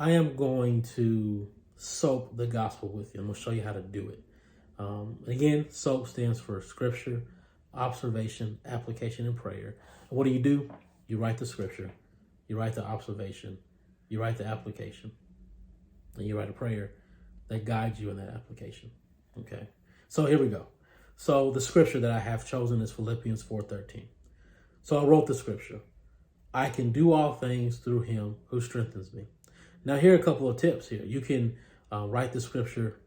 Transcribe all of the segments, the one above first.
I am going to soap the gospel with you. I'm going to show you how to do it. Again, SOAP stands for scripture, observation, application, and prayer. And what do? You write the scripture, you write the observation, you write the application, and you write a prayer that guides you in that application. Okay, so here we go. So the scripture that I have chosen is Philippians 4:13. So I wrote the scripture. I can do all things through him who strengthens me. Now here are a couple of tips here. You can write the scripture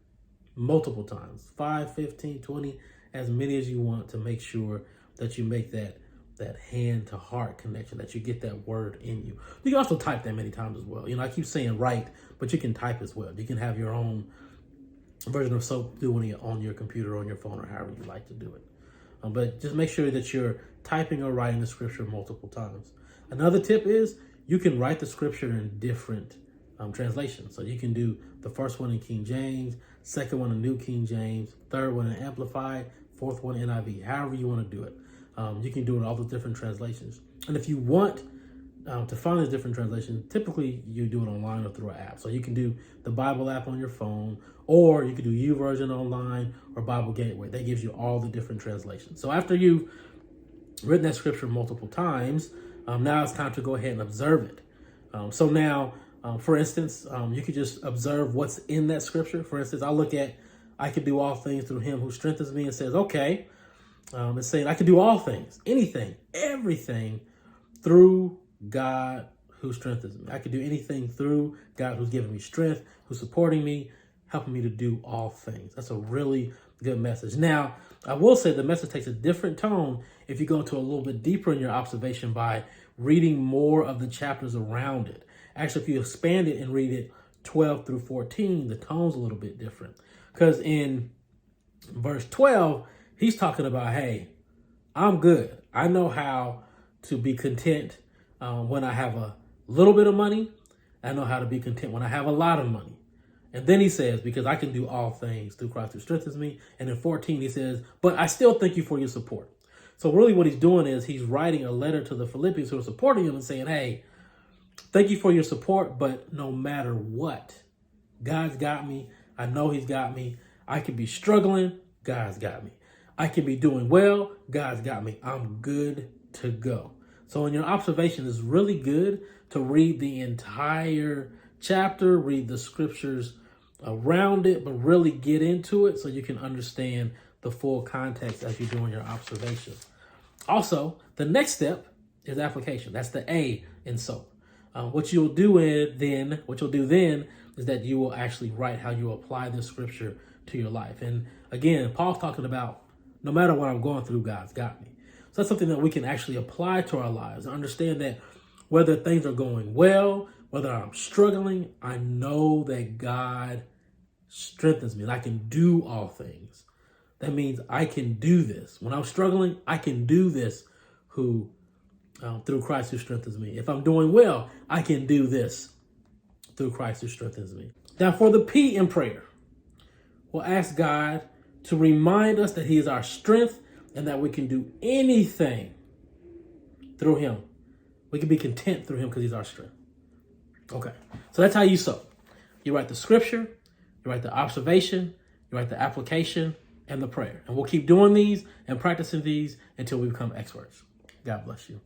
multiple times, 5, 15, 20, as many as you want, to make sure that you make that hand to heart connection, that you get that word in you. You can also type that many times as well. I keep saying write, but you can type as well. You can have your own version of SOAP doing it on your computer, on your phone, or however you like to do it. But just make sure that you're typing or writing the scripture multiple times. Another tip is you can write the scripture in different translations. So you can do the first one in King James, second one in New King James, third one in Amplified, fourth one in NIV, however you want to do it. You can do it in all the different translations. And if you want to find these different translations, typically you do it online or through an app. So you can do the Bible app on your phone, or you can do YouVersion online or Bible Gateway. That gives you all the different translations. So after you've written that scripture multiple times, now it's time to go ahead and observe it. So now, for instance, you could just observe what's in that scripture. For instance, I look at, I can do all things through him who strengthens me, and says, okay, it's saying I can do all things, anything, everything through God who strengthens me. I can do anything through God who's giving me strength, who's supporting me, helping me to do all things. That's a really good message. Now, I will say the message takes a different tone if you go into a little bit deeper in your observation by reading more of the chapters around it. Actually, if you expand it and read it 12 through 14, the tone's a little bit different. Because in verse 12, he's talking about, hey, I'm good. I know how to be content when I have a little bit of money. I know how to be content when I have a lot of money. And then he says, because I can do all things through Christ who strengthens me. And in 14, he says, but I still thank you for your support. So really what he's doing is he's writing a letter to the Philippians who are supporting him and saying, hey, thank you for your support, but no matter what, God's got me. I know he's got me. I could be struggling. God's got me. I can be doing well. God's got me. I'm good to go. So in your observation, it's really good to read the entire chapter, read the scriptures around it, but really get into it so you can understand the full context as you're doing your observation. Also, the next step is application. That's the A in SOAP. What you'll do then is that you will actually write how you apply this scripture to your life. And again, Paul's talking about no matter what I'm going through, God's got me. So that's something that we can actually apply to our lives and understand that whether things are going well, whether I'm struggling, I know that God strengthens me and I can do all things. That means I can do this. When I'm struggling, I can do this through Christ who strengthens me. If I'm doing well, I can do this through Christ who strengthens me. Now for the P in prayer, we'll ask God to remind us that he is our strength and that we can do anything through him. We can be content through him because he's our strength. Okay, so that's how you SOAP. You write the scripture, you write the observation, you write the application, and the prayer. And we'll keep doing these and practicing these until we become experts. God bless you.